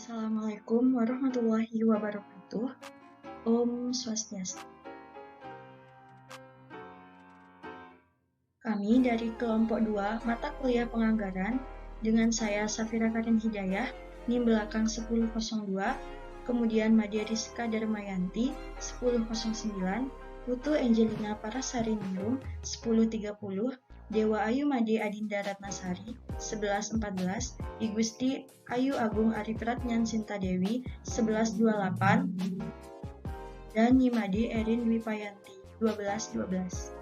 Assalamualaikum warahmatullahi wabarakatuh. Om Swastiastu. Kami dari kelompok 2 mata kuliah penganggaran dengan saya Safira Karin Hidayah, NIM belakang 1002, kemudian Madia Rizka Darmayanti 1009, Putu Angelina Parasari Ningrum 1030, Dewa Ayu Made Adinda Ratnasari 1114, I Gusti Ayu Agung Aripratnyan Sinta Dewi 1128, dan Nyimade Erin Dwi Payanti 1212.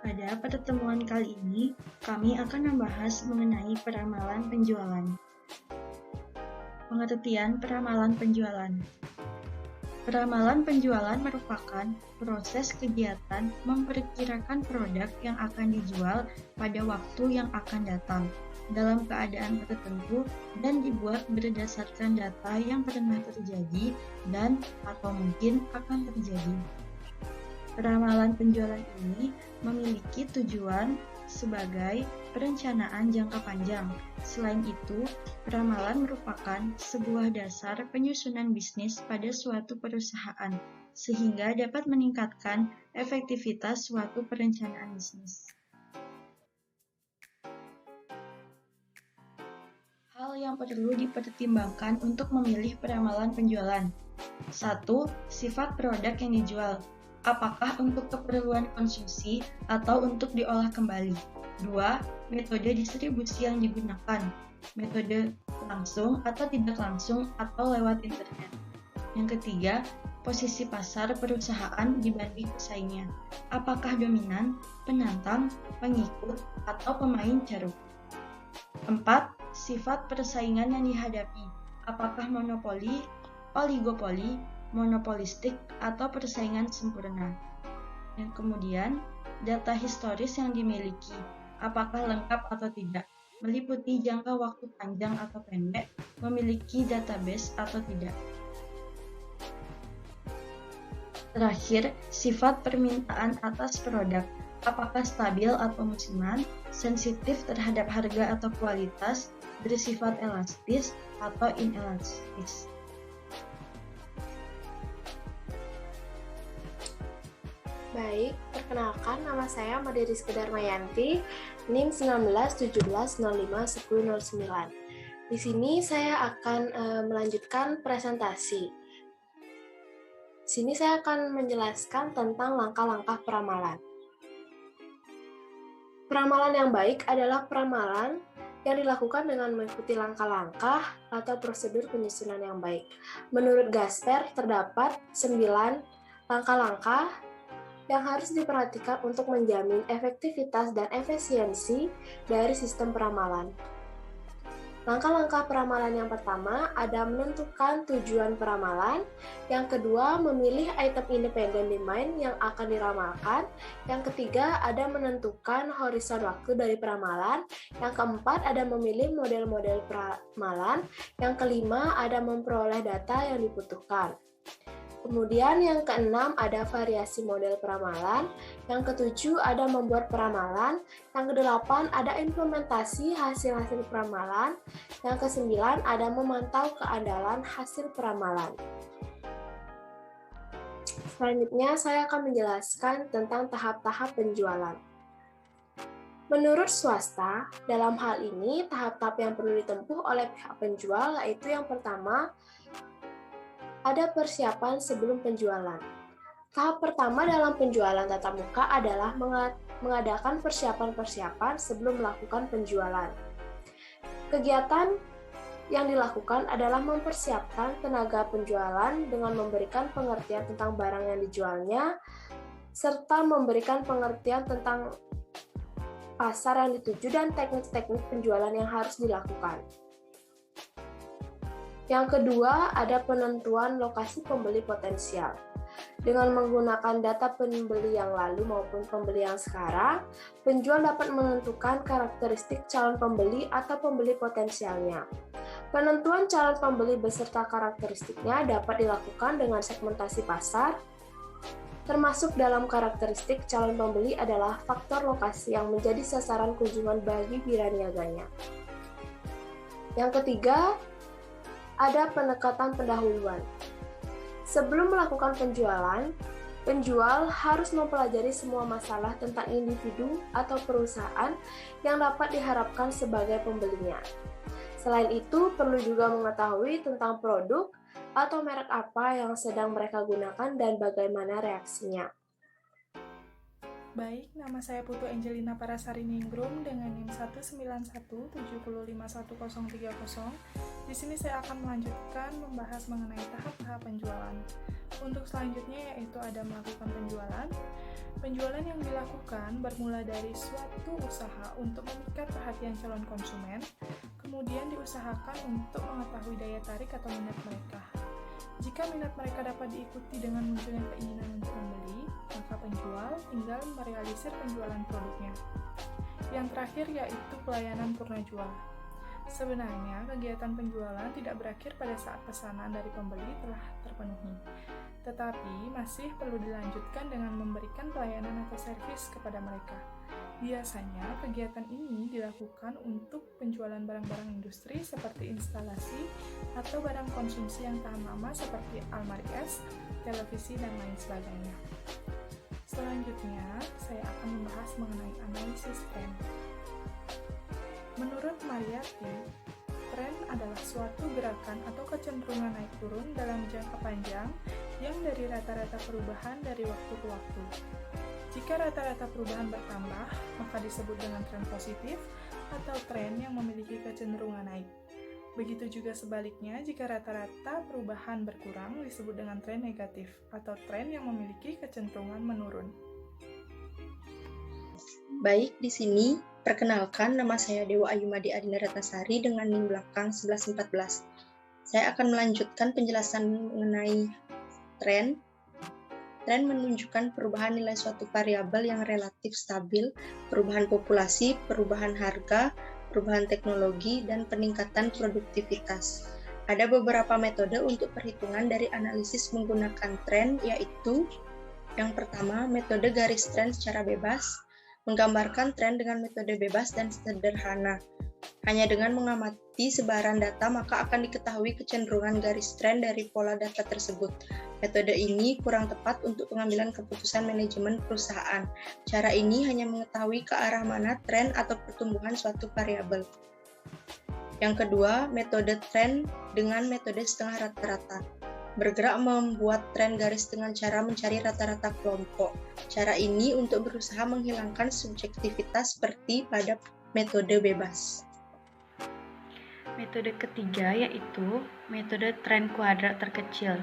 Pada pertemuan kali ini, kami akan membahas mengenai peramalan penjualan. Pengertian peramalan penjualan. Peramalan penjualan merupakan proses kegiatan memperkirakan produk yang akan dijual pada waktu yang akan datang, dalam keadaan tertentu dan dibuat berdasarkan data yang pernah terjadi dan atau mungkin akan terjadi. Peramalan penjualan ini memiliki tujuan sebagai perencanaan jangka panjang. Selain itu, peramalan merupakan sebuah dasar penyusunan bisnis pada suatu perusahaan, sehingga dapat meningkatkan efektivitas suatu perencanaan bisnis. Hal yang perlu dipertimbangkan untuk memilih peramalan penjualan. 1. Sifat produk yang dijual. Apakah untuk keperluan konsumsi atau untuk diolah kembali? 2. Metode distribusi yang digunakan. Metode langsung atau tidak langsung atau lewat internet. Yang ketiga, posisi pasar perusahaan dibanding pesaingnya. Apakah dominan, penantang, pengikut, atau pemain ceruk? 4. Sifat persaingan yang dihadapi. Apakah monopoli, oligopoli, monopolistik, atau persaingan sempurna. Yang kemudian, data historis yang dimiliki, apakah lengkap atau tidak, meliputi jangka waktu panjang atau pendek, memiliki database atau tidak. Terakhir, sifat permintaan atas produk, apakah stabil atau musiman, sensitif terhadap harga atau kualitas, bersifat elastis atau inelastis. Baik, perkenalkan nama saya Madia Rizka Darmayanti, NIM 1917051009. Di sini saya akan melanjutkan presentasi. Di sini saya akan menjelaskan tentang langkah-langkah peramalan. Peramalan yang baik adalah peramalan yang dilakukan dengan mengikuti langkah-langkah atau prosedur penyusunan yang baik. Menurut Gasper, terdapat 9 langkah-langkah yang harus diperhatikan untuk menjamin efektivitas dan efisiensi dari sistem peramalan. Langkah-langkah peramalan yang pertama ada menentukan tujuan peramalan, yang kedua memilih item independen demand yang akan diramalkan, yang ketiga ada menentukan horizon waktu dari peramalan, yang keempat ada memilih model-model peramalan, yang kelima ada memperoleh data yang dibutuhkan. Kemudian yang keenam ada variasi model peramalan, yang ketujuh ada membuat peramalan, yang kedelapan ada implementasi hasil-hasil peramalan, yang kesembilan ada memantau keandalan hasil peramalan. Selanjutnya saya akan menjelaskan tentang tahap-tahap penjualan. Menurut swasta, dalam hal ini tahap-tahap yang perlu ditempuh oleh pihak penjual yaitu yang pertama, ada persiapan sebelum penjualan. Tahap pertama dalam penjualan tatap muka adalah mengadakan persiapan-persiapan sebelum melakukan penjualan. Kegiatan yang dilakukan adalah mempersiapkan tenaga penjualan dengan memberikan pengertian tentang barang yang dijualnya, serta memberikan pengertian tentang pasar yang dituju dan teknik-teknik penjualan yang harus dilakukan. Yang kedua, ada penentuan lokasi pembeli potensial. Dengan menggunakan data pembeli yang lalu maupun pembeli yang sekarang, penjual dapat menentukan karakteristik calon pembeli atau pembeli potensialnya. Penentuan calon pembeli beserta karakteristiknya dapat dilakukan dengan segmentasi pasar, termasuk dalam karakteristik calon pembeli adalah faktor lokasi yang menjadi sasaran kunjungan bagi wiraniaganya. Yang ketiga, ada pendekatan pendahuluan. Sebelum melakukan penjualan, penjual harus mempelajari semua masalah tentang individu atau perusahaan yang dapat diharapkan sebagai pembelinya. Selain itu, perlu juga mengetahui tentang produk atau merek apa yang sedang mereka gunakan dan bagaimana reaksinya. Baik, nama saya Putu Angelina Parasari Ningrum dengan NIM 19170511030. Di sini saya akan melanjutkan membahas mengenai tahap-tahap penjualan. Untuk selanjutnya yaitu ada melakukan penjualan. Penjualan yang dilakukan bermula dari suatu usaha untuk memikat perhatian calon konsumen, kemudian diusahakan untuk mengetahui daya tarik atau minat mereka. Jika minat mereka dapat diikuti dengan munculnya keinginan untuk membeli, maka penjual tinggal merealisir penjualan produknya. Yang terakhir yaitu pelayanan purna jual. Sebenarnya, kegiatan penjualan tidak berakhir pada saat pesanan dari pembeli telah terpenuhi, tetapi masih perlu dilanjutkan dengan memberikan pelayanan atau servis kepada mereka. Biasanya, kegiatan ini dilakukan untuk penjualan barang-barang industri seperti instalasi atau barang konsumsi yang tahan lama seperti almari es, televisi, dan lain sebagainya. Selanjutnya, saya akan membahas mengenai analisis tren. Menurut Mariyati, tren adalah suatu gerakan atau kecenderungan naik turun dalam jangka panjang yang dari rata-rata perubahan dari waktu ke waktu. Jika rata-rata perubahan bertambah, maka disebut dengan tren positif atau tren yang memiliki kecenderungan naik. Begitu juga sebaliknya, jika rata-rata perubahan berkurang disebut dengan tren negatif atau tren yang memiliki kecenderungan menurun. Baik, di sini perkenalkan, nama saya Dewa Ayumadi Adinda Ratnasari dengan NIM belakang 1114. Saya akan melanjutkan penjelasan mengenai tren. Tren menunjukkan perubahan nilai suatu variabel yang relatif stabil, perubahan populasi, perubahan harga, perubahan teknologi, dan peningkatan produktivitas. Ada beberapa metode untuk perhitungan dari analisis menggunakan tren, yaitu yang pertama, metode garis tren secara bebas, menggambarkan tren dengan metode bebas dan sederhana. Hanya dengan mengamati sebaran data, maka akan diketahui kecenderungan garis tren dari pola data tersebut. Metode ini kurang tepat untuk pengambilan keputusan manajemen perusahaan. Cara ini hanya mengetahui ke arah mana tren atau pertumbuhan suatu variabel. Yang kedua, metode tren dengan metode setengah rata-rata. Bergerak membuat tren garis dengan cara mencari rata-rata kelompok. Cara ini untuk berusaha menghilangkan subjektivitas seperti pada metode bebas. Metode ketiga yaitu metode tren kuadrat terkecil,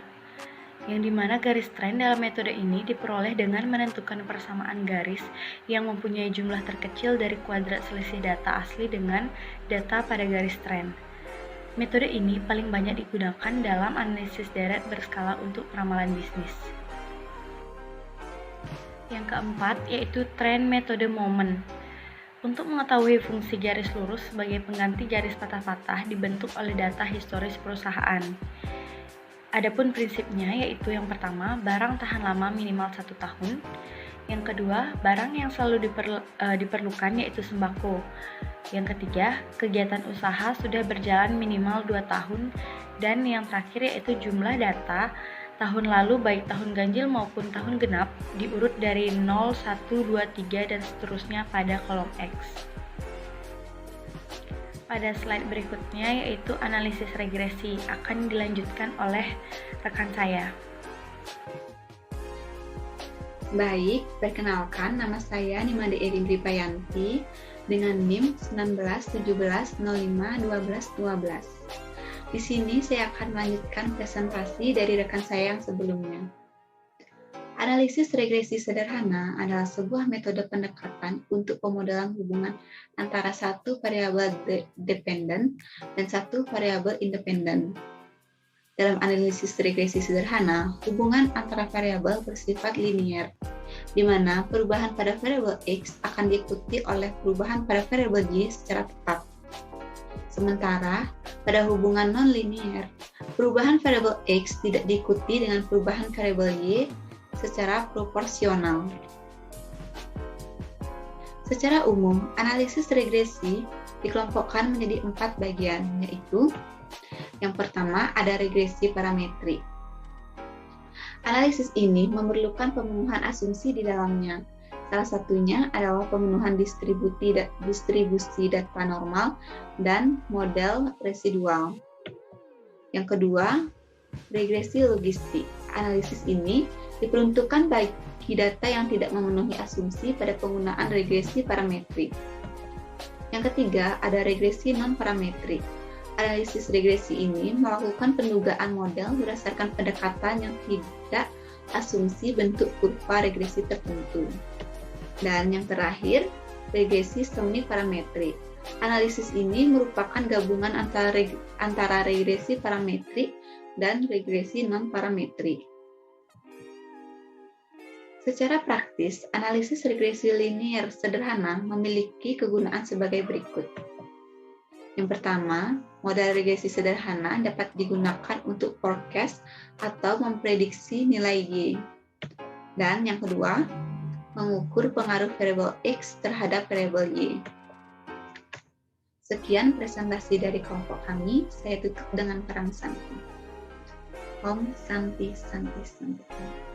yang dimana garis tren dalam metode ini diperoleh dengan menentukan persamaan garis yang mempunyai jumlah terkecil dari kuadrat selisih data asli dengan data pada garis tren. Metode ini paling banyak digunakan dalam analisis deret berskala untuk peramalan bisnis. Yang keempat yaitu tren metode momen. Untuk mengetahui fungsi garis lurus sebagai pengganti garis patah-patah dibentuk oleh data historis perusahaan. Adapun prinsipnya yaitu yang pertama, barang tahan lama minimal 1 tahun. Yang kedua, barang yang selalu diperlukan yaitu sembako. Yang ketiga, kegiatan usaha sudah berjalan minimal 2 tahun. Dan yang terakhir yaitu jumlah data tahun lalu baik tahun ganjil maupun tahun genap diurut dari 0, 1, 2, 3 dan seterusnya pada kolom X. Pada slide berikutnya yaitu analisis regresi akan dilanjutkan oleh rekan saya. Baik, perkenalkan nama saya Nimade Erin Ripayanti dengan NIM 1917051212. Di sini saya akan melanjutkan presentasi dari rekan saya yang sebelumnya. Analisis regresi sederhana adalah sebuah metode pendekatan untuk pemodelan hubungan antara satu variabel dependen dan satu variabel independen. Dalam analisis regresi sederhana, hubungan antara variabel bersifat linier, di mana perubahan pada variabel X akan diikuti oleh perubahan pada variabel Y secara tetap. Sementara, pada hubungan non-linier, perubahan variabel X tidak diikuti dengan perubahan variabel Y secara proporsional. Secara umum, analisis regresi dikelompokkan menjadi 4 bagian, yaitu yang pertama ada regresi parametrik. Analisis ini memerlukan pemenuhan asumsi di dalamnya. Salah satunya adalah pemenuhan distribusi data normal dan model residual. Yang kedua, regresi logistik. Analisis ini diperuntukkan bagi data yang tidak memenuhi asumsi pada penggunaan regresi parametrik. Yang ketiga, ada regresi non-parametrik. Analisis regresi ini melakukan pendugaan model berdasarkan pendekatan yang tidak asumsi bentuk kurva regresi tertentu. Dan yang terakhir, regresi semi-parametrik. Analisis ini merupakan gabungan antara regresi parametrik dan regresi non-parametrik. Secara praktis, analisis regresi linier sederhana memiliki kegunaan sebagai berikut. Yang pertama, model regresi sederhana dapat digunakan untuk forecast atau memprediksi nilai Y. Dan yang kedua, mengukur pengaruh variabel X terhadap variabel Y. Sekian presentasi dari kelompok kami, saya tutup dengan perang Santi. Om Santi Santi Santi.